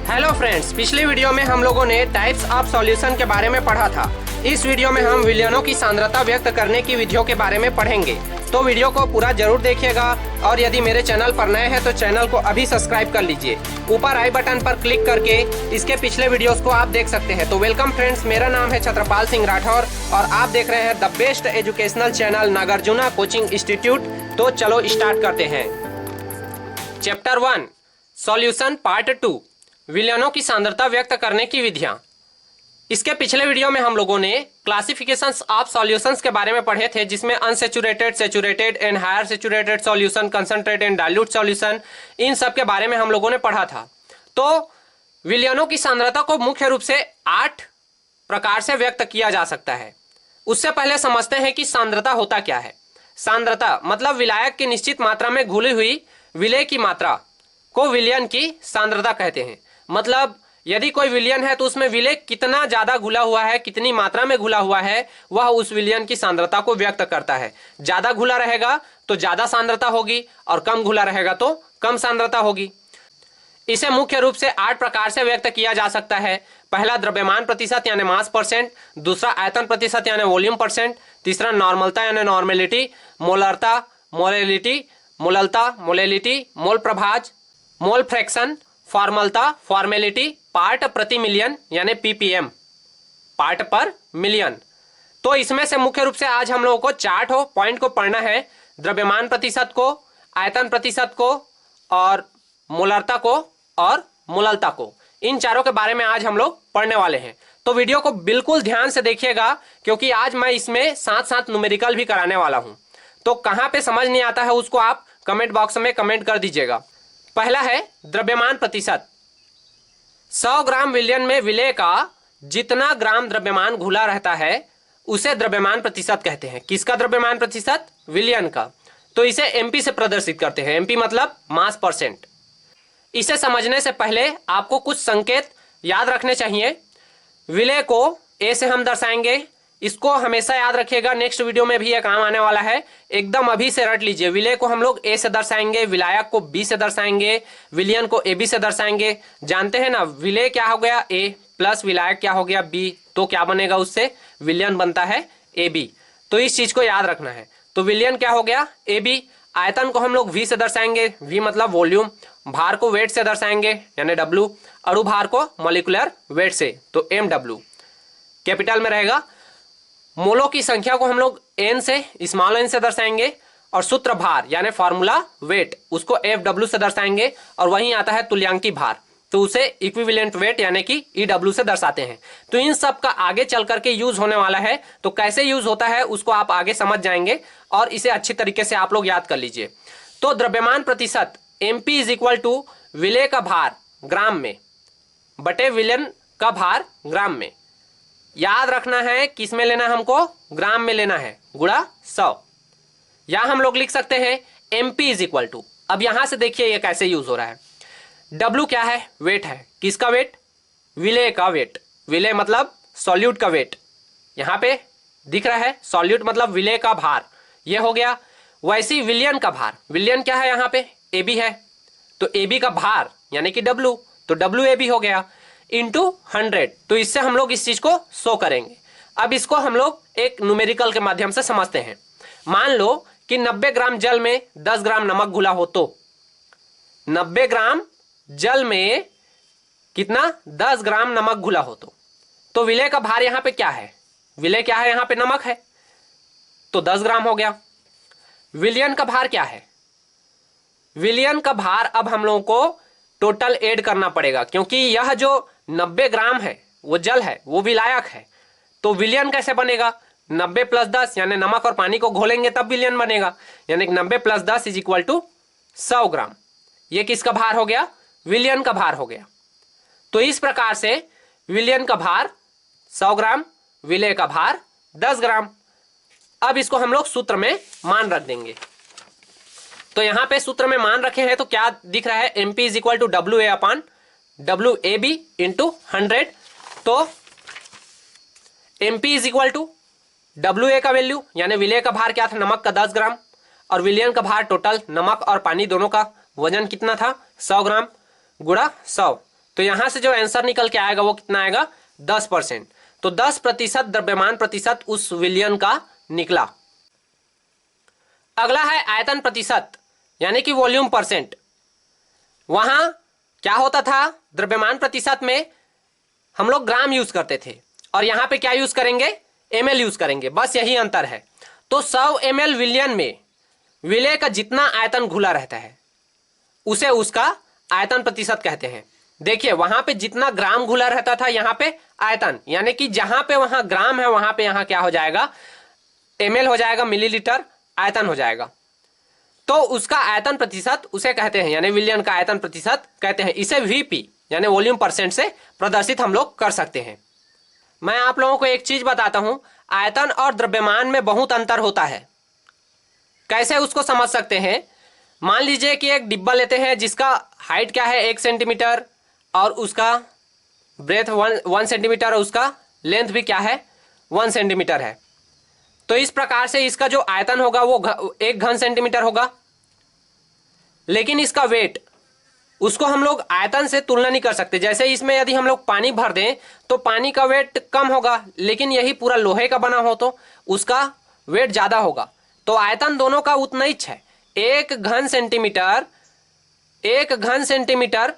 Hello friends, पिछली video में हम लोगों ने टाइप्स ऑफ सॉल्यूशन के बारे में पढ़ा था। इस वीडियो में हम विलयनों की सांद्रता व्यक्त करने की विधियों के बारे में पढ़ेंगे, तो वीडियो को पूरा जरूर देखिएगा। और यदि मेरे चैनल पर नए हैं तो चैनल को अभी सब्सक्राइब कर लीजिए। ऊपर आई बटन पर क्लिक करके इसके पिछले वीडियोस को आप देख सकते हैं। तो वेलकम फ्रेंड्स, मेरा नाम है छत्रपाल सिंह राठौर और आप देख रहे हैं the best educational channel Nagarjuna coaching institute. तो चलो स्टार्ट करते हैं। चैप्टर 1 सॉल्यूशन पार्ट 2 विलयनों की सांद्रता व्यक्त करने की विधियां। इसके पिछले वीडियो में हम लोगों ने क्लासिफिकेशंस ऑफ सॉल्यूशंस के बारे में पढ़े थे, जिसमें unsaturated, saturated and higher saturated solution, concentrate and dilute solution, इन सब के बारे में हम लोगों ने पढ़ा था। तो विलयनों की सांद्रता को मुख्य रूप से 8 प्रकार से व्यक्त किया जा सकता है। उससे पहले समझते हैं कि सांद्रता होता क्या है। सांद्रता मतलब विलायक की निश्चित मात्रा में घुली हुई विलेय की मात्रा को विलयन की सांद्रता कहते हैं। मतलब यदि कोई विलयन है तो उसमें विलेय कितना ज्यादा घुला हुआ है, कितनी मात्रा में घुला हुआ है, वह उस विलयन की सांद्रता को व्यक्त करता है। ज्यादा घुला रहेगा तो ज्यादा सांद्रता होगी और कम घुला रहेगा तो कम सांद्रता होगी। इसे मुख्य रूप से 8 प्रकार से व्यक्त किया जा सकता है। पहला द्रव्यमान प्रतिशत यानी मास परसेंट, दूसरा आयतन प्रतिशत यानी वॉल्यूम परसेंट, तीसरा नॉर्मलता यानी नॉर्मेलिटी, मोलरता मोलेलिटी, मोललता मोलेलिटी, मोल प्रभाज मोल फ्रैक्शन, फॉर्मलता फॉर्मेलिटी, पार्ट प्रति मिलियन यानी पीपीएम, पार्ट पर मिलियन। तो इसमें से मुख्य रूप से आज हम लोगों को 4 पॉइंट को पढ़ना है। द्रव्यमान प्रतिशत को, आयतन प्रतिशत को और मोलरता को और मोललता को, इन चारों के बारे में आज हम लोग पढ़ने वाले हैं। तो वीडियो को बिल्कुल ध्यान से देखिएगा, क्योंकि आज मैं इसमें साथ साथ न्यूमेरिकल भी कराने वाला हूं। तो कहां पे समझ नहीं आता है उसको आप कमेंट बॉक्स में कमेंट कर दीजिएगा। पहला है द्रव्यमान प्रतिशत। 100 ग्राम विलयन में विलेय का जितना ग्राम द्रव्यमान घुला रहता है उसे द्रव्यमान प्रतिशत कहते हैं। किसका द्रव्यमान प्रतिशत? विलयन का। तो इसे एमपी से प्रदर्शित करते हैं। एमपी मतलब मास परसेंट। इसे समझने से पहले आपको कुछ संकेत याद रखने चाहिए। विलेय को ए से हम दर्शाएंगे, इसको हमेशा याद रखिएगा, नेक्स्ट वीडियो में भी ये काम आने वाला है। एकदम अभी से रट लीजिए। विलेय को हम लोग ए से दर्शाएंगे, विलायक को बी से दर्शाएंगे, विलयन को ए बी से दर्शाएंगे। जानते हैं ना, विलेय क्या हो गया ए प्लस विलायक क्या हो गया बी, तो क्या बनेगा उससे? विलयन बनता है ए बी। तो इस चीज को याद रखना है। तो विलयन क्या हो गया? A B. आयतन को हम लोग वी से दर्शाएंगे, वी मतलब वॉल्यूम। भार को वेट से दर्शाएंगे यानी डब्ल्यू। अणुभार को मॉलिक्यूलर वेट से, तो एम डब्ल्यू कैपिटल में रहेगा। मोलों की संख्या को हम लोग एन से, स्मॉल एन से दर्शाएंगे। और सूत्र भार यानी फॉर्मूला वेट, उसको एफ डब्ल्यू से दर्शाएंगे। और वहीं आता है तुल्यांकी भार, तो उसे इक्विवेलेंट वेट यानी कि ई डब्ल्यू से दर्शाते हैं। तो इन सब का आगे चल करके यूज होने वाला है। तो कैसे यूज होता है उसको आप आगे समझ जाएंगे और इसे अच्छी तरीके से आप लोग याद कर लीजिए। तो द्रव्यमान प्रतिशत एमपी इज इक्वल टू विलेय का भार ग्राम में बटे विलयन का भार ग्राम में। याद रखना है किस में लेना, हमको ग्राम में लेना है, गुणा 100। या हम लोग लिख सकते हैं एमपी इज इक्वल टू, अब यहां से देखिए ये कैसे यूज हो रहा है। डब्ल्यू क्या है? वेट है। किसका वेट? विलेय का वेट। विलेय मतलब सॉल्यूट का वेट, यहां पे दिख रहा है। सॉल्यूट मतलब विलेय का भार, ये हो गया। वैसे ही विलयन का भार, विलयन क्या है यहाँ पे? ए बी है। तो ए बी का भार यानी कि डब्ल्यू, तो डब्ल्यू ए बी हो गया इंटू 100। तो इससे हम लोग इस चीज को शो करेंगे। अब इसको हम लोग एक न्यूमेरिकल के माध्यम से समझते हैं। मान लो कि 90 ग्राम जल में 10 ग्राम नमक घुला हो, तो 90 ग्राम जल में कितना? 10 ग्राम नमक घुला हो। तो विलेय का भार यहां पे क्या है? विलेय क्या है? यहां पे नमक है, तो 10 ग्राम हो गया। विलयन का भार क्या है? विलयन का भार अब हम लोगों को टोटल ऐड करना पड़ेगा, क्योंकि यह जो 90 ग्राम है वो जल है, वो विलायक है। तो विलयन कैसे बनेगा? 90 प्लस 10 यानी नमक और पानी को घोलेंगे तब विलयन बनेगा, यानी 90 प्लस 10 इज इक्वल टू 100 ग्राम। ये किसका भार हो गया? विलयन का भार हो गया। तो इस प्रकार से विलयन का भार 100 ग्राम, विलेय का भार 10 ग्राम। अब इसको हम लोग सूत्र में मान रख देंगे। तो यहां पे सूत्र में मान रखे हैं तो क्या दिख रहा है? MP is equal to W A upon W A B into 100। तो MP is equal to W A का वैल्यू यानी विलेय का भार क्या था? नमक का 10 ग्राम, और विलयन का भार टोटल नमक और पानी दोनों का वजन कितना था? 100 ग्राम, गुणा 100। तो यहां से जो आंसर निकल के आएगा वो कितना आएगा 10%। तो 10% द्रव्यमान प्रतिशत उस विलयन का निकला। अगला है आयतन प्रतिशत यानी कि वॉल्यूम परसेंट। वहां क्या होता था, द्रव्यमान प्रतिशत में हम लोग ग्राम यूज करते थे और यहां पे क्या यूज करेंगे, ml यूज करेंगे, बस यही अंतर है। तो 100 ml विलयन में विलय का जितना आयतन घुला रहता है उसे उसका आयतन प्रतिशत कहते हैं। देखिए वहां पे जितना ग्राम घुला रहता था यहाँ पे आयतन, यानी कि जहां पे वहां ग्राम है वहां पे यहाँ क्या हो जाएगा, ml हो जाएगा, मिलीलीटर आयतन हो जाएगा। तो उसका आयतन प्रतिशत उसे कहते हैं, यानी विलयन का आयतन प्रतिशत कहते हैं। इसे वीपी यानी वॉल्यूम परसेंट से प्रदर्शित हम लोग कर सकते हैं। मैं आप लोगों को एक चीज बताता हूं, आयतन और द्रव्यमान में बहुत अंतर होता है। कैसे उसको समझ सकते हैं, मान लीजिए कि एक डिब्बा लेते हैं जिसका हाइट क्या है 1 सेंटीमीटर और उसका ब्रेथ 1 सेंटीमीटर और उसका लेंथ भी क्या है 1 सेंटीमीटर है। तो इस प्रकार से इसका जो आयतन होगा वो 1 घन सेंटीमीटर होगा, लेकिन इसका वेट उसको हम लोग आयतन से तुलना नहीं कर सकते। जैसे इसमें यदि हम लोग पानी भर दें तो पानी का वेट कम होगा, लेकिन यही पूरा लोहे का बना हो तो उसका वेट ज्यादा होगा। तो आयतन दोनों का उतना ही है, 1 घन सेंटीमीटर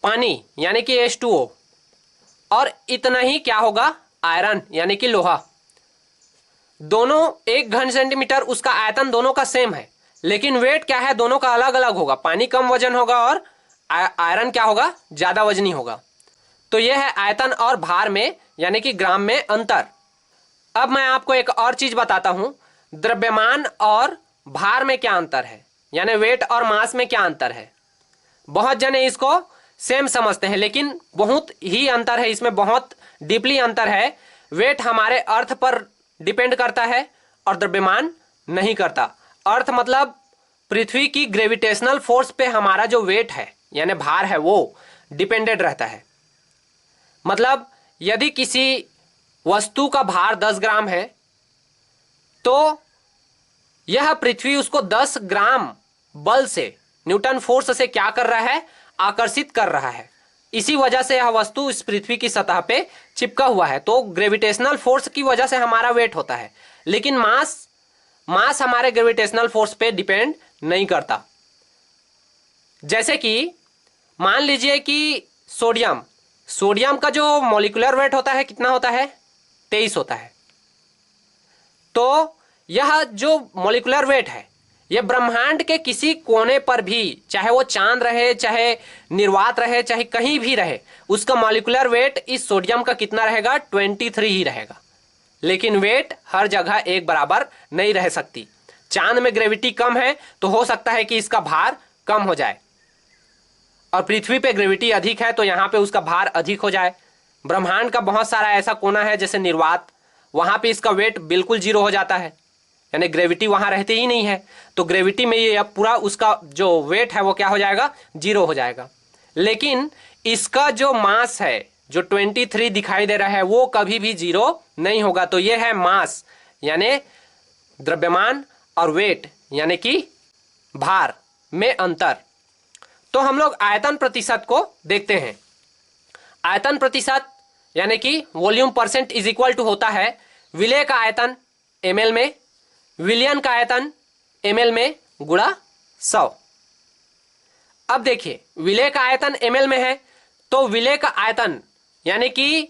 पानी यानी कि H2O और इतना ही क्या होगा आयरन यानी कि लोहा। दोनों 1 घन सेंटीमीटर, उसका आयतन दोनों का सेम है, लेकिन वेट क्या है दोनों का अलग अलग होगा। पानी कम वजन होगा और आयरन क्या होगा ज्यादा वजनी होगा। तो यह है आयतन और भार में यानी कि ग्राम में अंतर। अब मैं आपको एक और चीज बताता हूं, द्रव्यमान और भार में क्या अंतर है, यानी वेट और मास में क्या अंतर है। बहुत जने इसको सेम समझते हैं, लेकिन बहुत ही अंतर है, इसमें बहुत डीपली अंतर है। वेट हमारे अर्थ पर डिपेंड करता है और द्रव्यमान नहीं करता। अर्थ मतलब पृथ्वी की ग्रेविटेशनल फोर्स पे हमारा जो वेट है यानी भार है वो डिपेंडेंट रहता है। मतलब यदि किसी वस्तु का भार 10 ग्राम है तो यह पृथ्वी उसको 10 ग्राम बल से, न्यूटन फोर्स से क्या कर रहा है, आकर्षित कर रहा है। इसी वजह से यह वस्तु इस पृथ्वी की सतह पे चिपका हुआ है। तो ग्रेविटेशनल फोर्स की वजह से हमारा वेट होता है, लेकिन मास हमारे ग्रेविटेशनल फोर्स पे डिपेंड नहीं करता। जैसे कि मान लीजिए कि सोडियम का जो मॉलिक्यूलर वेट होता है कितना होता है 23 होता है। तो यह जो मॉलिक्यूलर वेट है यह ब्रह्मांड के किसी कोने पर भी, चाहे वो चांद रहे, चाहे निर्वात रहे, चाहे कहीं भी रहे, उसका मॉलिक्यूलर वेट इस सोडियम का कितना रहेगा 23 ही रहेगा। लेकिन वेट हर जगह एक बराबर नहीं रह सकती। चांद में ग्रेविटी कम है तो हो सकता है कि इसका भार कम हो जाए, और पृथ्वी पे ग्रेविटी अधिक है तो यहाँ पे उसका भार अधिक हो जाए। ब्रह्मांड का बहुत सारा ऐसा कोना है जैसे निर्वात, वहां पे इसका वेट बिल्कुल 0 हो जाता है, यानी ग्रेविटी वहां रहती ही नहीं है। तो ग्रेविटी में ये पूरा उसका जो वेट है वो क्या हो जाएगा 0 हो जाएगा। लेकिन इसका जो मास है जो 23 दिखाई दे रहा है वो कभी भी 0 नहीं होगा। तो ये है मास यानी द्रव्यमान और वेट यानी कि भार में अंतर। तो हम लोग आयतन प्रतिशत को देखते हैं। आयतन प्रतिशत यानी कि volume percent is equal to होता है विलय का आयतन ml में, विलयन का आयतन ml में गुणा 100। अब देखिए विलय का आयतन ml में है तो विलय का आयतन यानी कि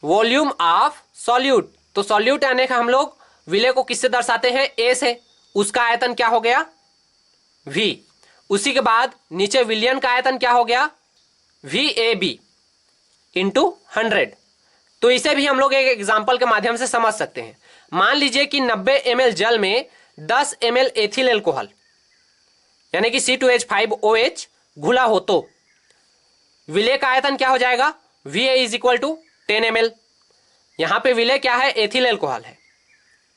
वॉल्यूम ऑफ सॉल्यूट, तो सॉल्यूट यानी कि हम लोग विलय को किससे दर्शाते हैं A से, उसका आयतन क्या हो गया V। उसी के बाद नीचे विलयन का आयतन क्या हो गया VAB इंटू 100। तो इसे भी हम लोग एक एग्जाम्पल के माध्यम से समझ सकते हैं। मान लीजिए कि 90 ml जल में 10 ml एथिल एल्कोहल यानी कि C2H5OH घुला हो तो विलय का आयतन क्या हो जाएगा VA is equal to 10 ml। यहां पे विलय क्या है एथिल एल्कोहल है,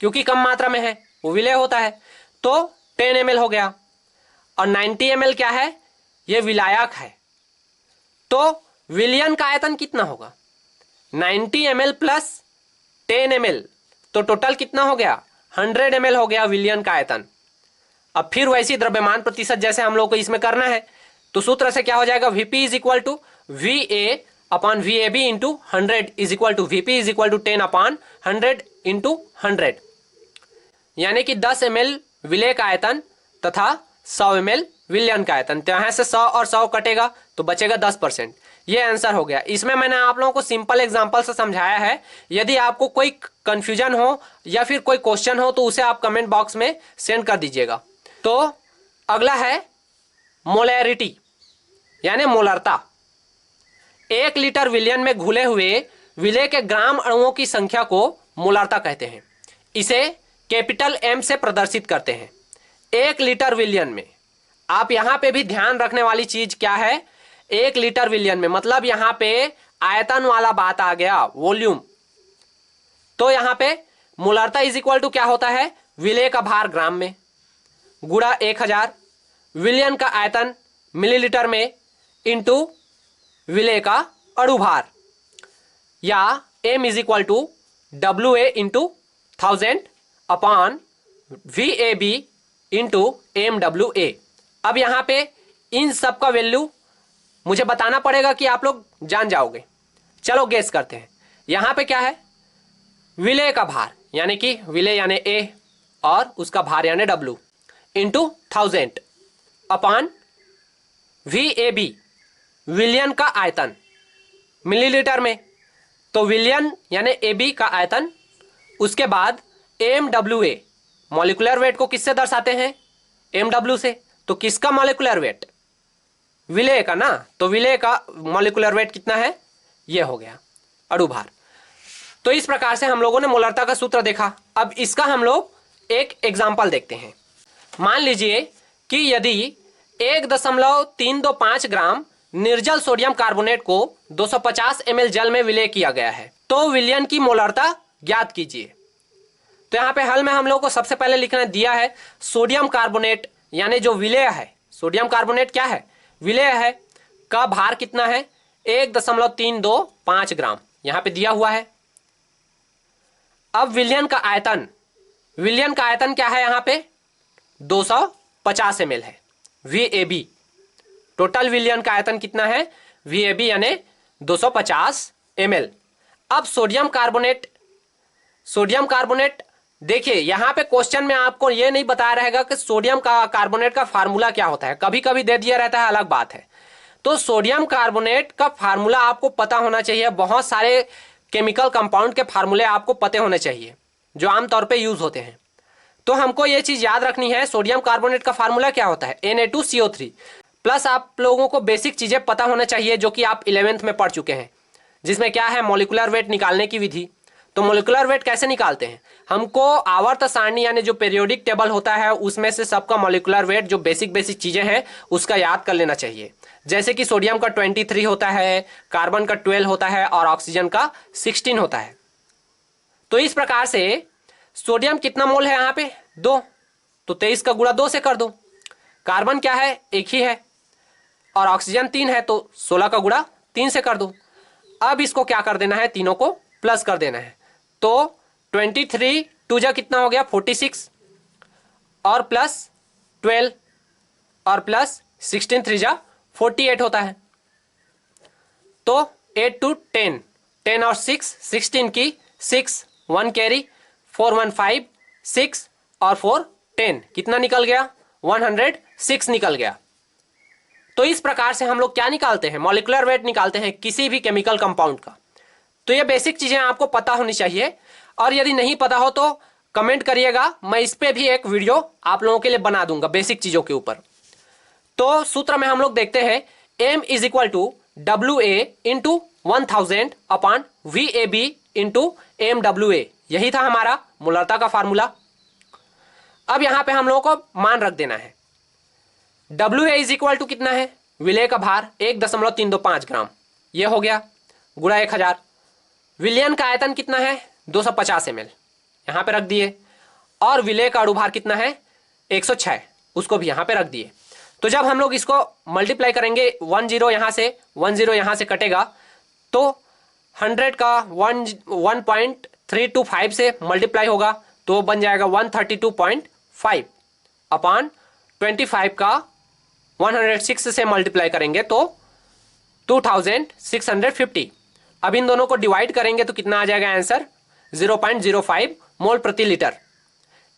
क्योंकि कम मात्रा में है वो विलय होता है, तो 10 ml हो गया। और 90 ml क्या है, ये विलायक है। तो विलयन का आयतन कितना होगा 90 ml प्लस 10 ml, तो टोटल कितना हो गया 100 ml हो गया विलयन का आयतन। अब फिर वैसी द्रव्यमान प्रतिशत जैसे हम लोग को इसमें करना है, तो सूत्र से क्या हो जाएगा, VP is equal to V A upon V A B into 100 is equal to VP is equal to 10 upon 100 into 100, यानी कि 10 ml विलेय का आयतन तथा 100 ml विलयन का आयतन। तो यहाँ से 100 और 100 कटेगा तो बचेगा 10%। ये आंसर हो गया। इसमें मैंने आप लोगों को सिंपल एग्जांपल से समझाया है। यदि आपको कोई कंफ्यूजन हो या फिर कोई क्वेश्चन हो तो उसे आप कमेंट बॉक्स में सेंड कर दीजिएगा। तो अगला है मोलैरिटी यानी मोलरता। 1 लीटर विलयन में घुले हुए विलेय के ग्राम अणुओं की संख्या को मोलरता कहते हैं। इसे कैपिटल एम से प्रदर्शित करते हैं। 1 लीटर विलयन में, आप यहां पे भी ध्यान रखने वाली चीज क्या है, 1 लीटर विलयन में मतलब यहां पे आयतन वाला बात आ गया, वॉल्यूम। तो यहां पे मोलरता इज इक्वल टू क्या होता है, विलेय का भार ग्राम में गुणा 1000, विलयन का आयतन मिलीलीटर में इंटू विलेय का अणु भार, या m is equal to W A into 1000 upon V A B into M W A. अब यहां पे इन सब का वैल्यू मुझे बताना पड़ेगा कि आप लोग जान जाओगे। चलो गेस करते हैं। यहां पे क्या है, विलेय का भार यानी कि विलेय यानी ए और उसका भार यानी W into 1000 upon V A B विलयन का आयतन मिलीलीटर में, तो विलयन यानी ए बी का आयतन, उसके बाद M W A molecular weight को किससे दर्शाते हैं, एम डब्ल्यू से। तो किसका मॉलिक्यूलर वेट, विलेय का ना, तो विलेय का मॉलिक्यूलर वेट कितना है, ये हो गया अणु भार। तो इस प्रकार से हम लोगों ने मोलरता का सूत्र देखा। अब इसका हम लोग एक एग्जांपल देखते हैं। मान लीजिए कि यदि 1.325 ग्राम निर्जल सोडियम कार्बोनेट को 250 ml जल में विलेय किया गया है, तो विलयन की मोलरता ज्ञात कीजिए। तो यहाँ पे हल में हम लोग को सबसे पहले लिखना दिया है सोडियम कार्बोनेट यानी जो विलेय है, सोडियम कार्बोनेट क्या है, विलेय है, का भार कितना है 1.325 ग्राम यहाँ पे दिया हुआ है। अब विलयन का आयतन, विलयन का आयतन क्या है यहाँ पे 250 ml है, VAB। टोटल विलयन का आयतन कितना है VAB यानी 250 ml। अब सोडियम कार्बोनेट, सोडियम कार्बोनेट देखिए यहां पे क्वेश्चन में आपको ये नहीं बताया रहेगा कि सोडियम का कार्बोनेट का फार्मूला क्या होता है, कभी कभी दे दिया रहता है, अलग बात है। तो सोडियम कार्बोनेट का फार्मूला आपको पता होना चाहिए। बहुत सारे केमिकल कंपाउंड के फार्मूले आपको पते होने चाहिए जो आमतौर पे यूज होते हैं। तो हमको ये चीज याद रखनी है, सोडियम कार्बोनेट का फार्मूला क्या होता है Na2CO3। प्लस आप लोगों को बेसिक चीजें पता होना चाहिए जो कि आप 11th में पढ़ चुके हैं, जिसमें क्या है मॉलिक्यूलर वेट निकालने की विधि। तो मॉलिक्यूलर वेट कैसे निकालते हैं, हमको आवर्त सारणी यानी जो पीरियोडिक टेबल होता है उसमें से सबका मॉलिक्यूलर वेट जो बेसिक चीजें हैं उसका याद कर लेना चाहिए। जैसे कि सोडियम का 23 होता है, कार्बन का 12 होता है और ऑक्सीजन का 16 होता है। तो इस प्रकार से सोडियम कितना मोल है यहाँ पे 2, तो 23 का गुणा 2 से कर दो। कार्बन क्या है 1 ही है और ऑक्सीजन 3 है, तो 16 का गुणा 3 से कर दो। अब इसको क्या कर देना है, तीनों को प्लस कर देना है। तो 23 2 जा कितना हो गया 46 और प्लस 12 और प्लस 16 3 जा 48 होता है। तो 8 to 10, 10 और 6 16 की 6 1 कैरी 4 1 5 6 और 4 10 कितना निकल गया 106 निकल गया। तो इस प्रकार से हम लोग क्या निकालते हैं, मॉलिक्यूलर वेट निकालते हैं किसी भी केमिकल कंपाउंड का। तो ये बेसिक चीजें आपको पता होनी चाहिए, और यदि नहीं पता हो तो कमेंट करिएगा, मैं इस पे भी एक वीडियो आप लोगों के लिए बना दूंगा बेसिक चीजों के ऊपर। तो सूत्र में हम लोग देखते हैं m is equal to WA into 1000 upon VAB into MWA, यही था हमारा मोलरता का फार्मूला। अब यहां पे हम लोगों को मान रख देना है WA इज इक्वल टू कितना है, विलेय का भार 1.325 ग्राम, ये हो गया गुणा 1000। विलयन का आयतन कितना है 250 ml, यहां पे रख दिए, और विलेय का अणुभार कितना है 106, उसको भी यहां पे रख दिए। तो जब हम लोग इसको मल्टीप्लाई करेंगे 10 यहां से कटेगा, तो 100 का 1.325 से मल्टीप्लाई होगा तो बन जाएगा 132.5 अपॉन 25 का 106 से मल्टीप्लाई करेंगे तो 2650। अब इन दोनों को डिवाइड करेंगे तो कितना आ जाएगा आंसर? 0.05 मोल प्रति लीटर।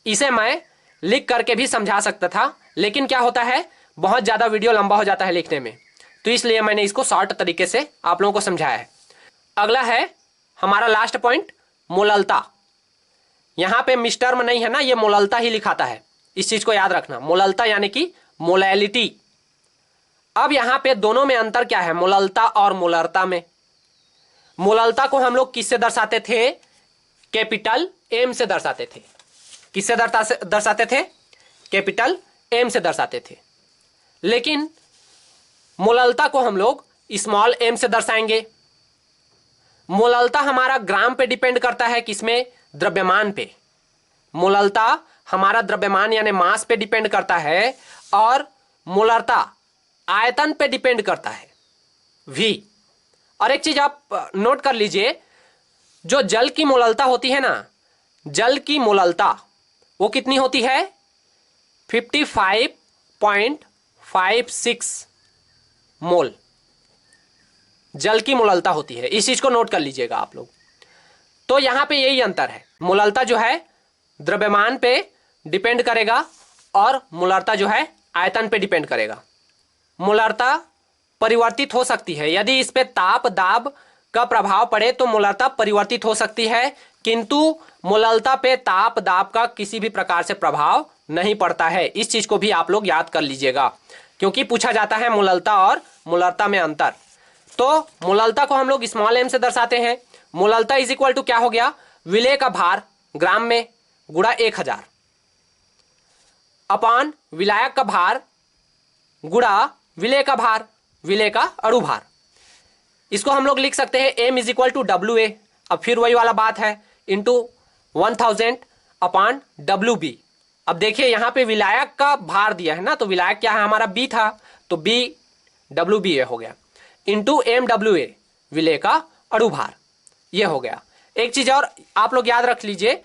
इसे मैं लिख करके भी समझा सकता था, लेकिन क्या होता है, बहुत ज़्यादा वीडियो लंबा हो जाता है लिखने में, तो इसलिए मैंने इसको शॉर्ट तरीके से आप लोगों को समझाया है। अगला है हमारा लास्ट पॉइंट, मोललता। यहाँ पे मिस्टर्म नहीं है ना, ये मोललता ही लिखाता है, इस चीज़ को याद रखना। मोललता यानी कि मोलैलिटी। अब यहाँ पे दोनों में अंतर क्या है, मोललता और मोलरता में? मोललता को हम लोग किससे दर्शाते थे? कैपिटल एम से दर्शाते थे। किससे दर्शाते थे? कैपिटल एम से दर्शाते थे। लेकिन मोललता को हम लोग स्मॉल एम से दर्शाएंगे। मोललता हमारा ग्राम पे डिपेंड करता है, किसमें? द्रव्यमान पे। मोललता हमारा द्रव्यमान यानी मास पे डिपेंड करता है, और मोलरता आयतन पे डिपेंड करता है, V। और एक चीज आप नोट कर लीजिए, जो जल की मोललता होती है ना, जल की मोललता वो कितनी होती है? 55.56 मोल जल की मोललता होती है। इस चीज को नोट कर लीजिएगा आप लोग। तो यहां पे यही अंतर है, मोललता जो है द्रव्यमान पे डिपेंड करेगा और मोलरता जो है आयतन पे डिपेंड करेगा। मोलरता परिवर्तित हो सकती है, यदि इस पे ताप दाब का प्रभाव पड़े तो मोलरता परिवर्तित हो सकती है, किंतु मोललता पे ताप दाब का किसी भी प्रकार से प्रभाव नहीं पड़ता है। इस चीज को भी आप लोग याद कर लीजिएगा, क्योंकि पूछा जाता है मोललता और मोलरता में अंतर। तो मोललता को हम लोग स्मॉल एम से दर्शाते हैं। मोललता इज इक्वल टू क्या हो गया? विलेय का भार ग्राम में गुणा 1000 अपान विलायक का भार गुणा विलेय का भार, विलेय का अणु भार। इसको हम लोग लिख सकते हैं m is equal to WA। अब फिर वही वाला बात है, इंटू 1000 अपान WB। अब देखिए यहाँ पे विलायक का भार दिया है ना, तो विलायक क्या है हमारा? B था, तो B WBA हो गया, इंटू MWA विलेय का अणु भार, ये हो गया। एक चीज और आप लोग याद रख लीजिए,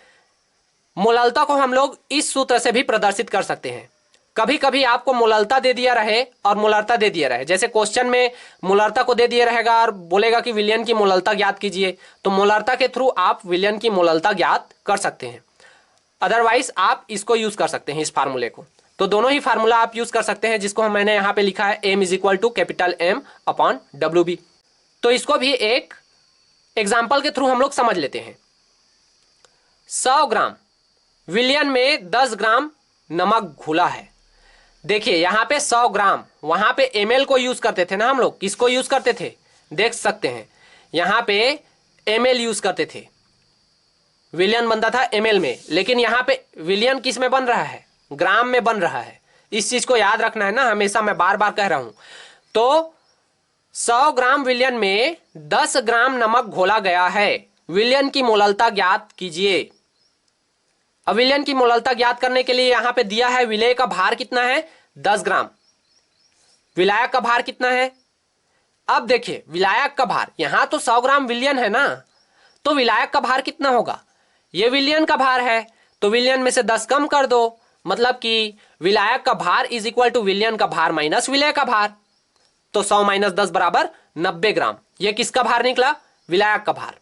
मोललता को हम लोग इस सूत्र से भी प्रदर्शित कर सकते हैं। कभी कभी आपको मोललता दे दिया रहे और मोलरता दे दिया रहे, जैसे क्वेश्चन में मोलरता को दे दिया रहेगा और बोलेगा कि विलयन की मोललता ज्ञात कीजिए, तो मोलरता के थ्रू आप विलयन की मोललता ज्ञात कर सकते हैं। अदरवाइज आप इसको यूज कर सकते हैं, इस फार्मूले को। तो दोनों ही फार्मूला आप यूज कर सकते हैं, जिसको मैंने यहाँ पे लिखा है m is equal to capital M upon WB। तो इसको भी एक एग्जाम्पल के थ्रू हम लोग समझ लेते हैं। 100 ग्राम विलयन में 10 ग्राम नमक घुला है। देखिए यहाँ पे 100 ग्राम, वहां पे ml को यूज करते थे ना हम लोग, किसको यूज करते थे? देख सकते हैं यहाँ पे ml यूज करते थे, विलयन बनता था ml में, लेकिन यहाँ पे विलयन किस में बन रहा है? ग्राम में बन रहा है। इस चीज को याद रखना है ना, हमेशा मैं बार बार कह रहा हूं। तो 100 ग्राम विलयन में 10 ग्राम नमक घोला गया है। विलयन की मोललता ज्ञात कीजिए। अब विलयन की मोललता ज्ञात करने के लिए यहां पे दिया है विलेय का भार कितना है? 10 ग्राम। विलायक का भार कितना है? अब देखिए विलायक का भार, यहां तो 100 ग्राम विलयन है ना, तो विलायक का भार कितना होगा? ये विलयन का भार है, तो विलयन में से 10 कम कर दो, मतलब कि विलायक का भार इज इक्वल टू विलयन का भार माइनस विलेय का भार। तो 100 माइनस 10 बराबर 90 ग्राम। ये किसका भार निकला? विलायक का भार।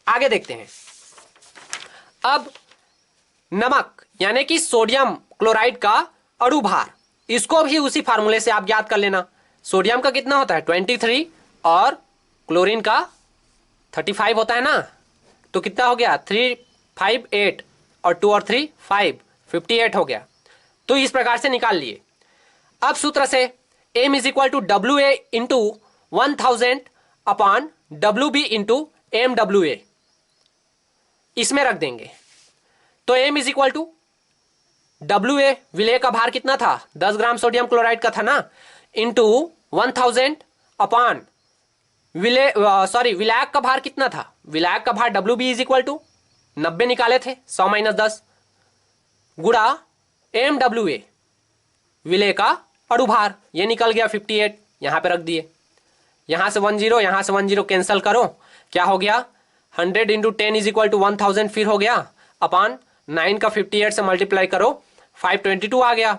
आगे देखते हैं। अब नमक यानी कि सोडियम क्लोराइड का अणु भार, इसको भी उसी फार्मूले से आप ज्ञात कर लेना। सोडियम का कितना होता है? 23 और क्लोरीन का 35 होता है ना, तो कितना हो गया? 3 5 8 और 2 और 3 5 58 हो गया। तो इस प्रकार से निकाल लिए। अब सूत्र से m is equal to WA into 1000 upon WB into MWA इसमें रख देंगे। तो m is equal to WA विलेय का भार कितना था? 10 ग्राम सोडियम क्लोराइड का था ना, इंटू 1000 अपॉन विलायक का भार कितना था? विलायक का भार WB इज इक्वल टू 90 निकाले थे, 100 माइनस 10 गुणा MWA विलेय का अणु भार, ये निकल गया 58, यहां पे रख दिए। यहां से 10, यहां से 10 कैंसिल करो, क्या हो गया? 100 इंटू 10 इज इक्वल टू 1000 फिर हो गया, अपॉन 9 का 58 से मल्टीप्लाई करो, 522 आ गया।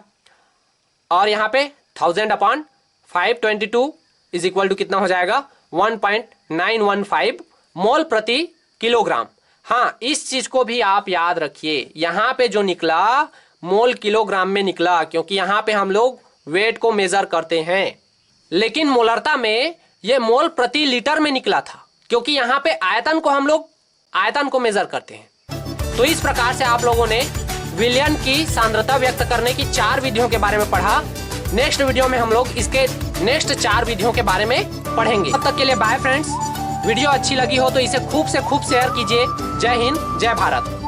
और यहाँ पे 1000/522 इज इक्वल टू कितना हो जाएगा 1.915 मोल प्रति किलोग्राम। हाँ, इस चीज को भी आप याद रखिए, यहाँ पे जो निकला मोल किलोग्राम में निकला, क्योंकि यहाँ पे हम लोग वेट को मेजर करते हैं, लेकिन मोलरता में ये मोल प्रति लीटर में निकला था, क्योंकि यहाँ पे आयतन को हम लोग आयतन को मेजर करते हैं। तो इस प्रकार से आप लोगों ने विलयन की सांद्रता व्यक्त करने की 4 विधियों के बारे में पढ़ा। नेक्स्ट वीडियो में हम लोग इसके नेक्स्ट 4 विधियों के बारे में पढ़ेंगे। तब तक के लिए बाय फ्रेंड्स। वीडियो अच्छी लगी हो तो इसे खूब से खूब शेयर कीजिए। जय हिंद, जय भारत।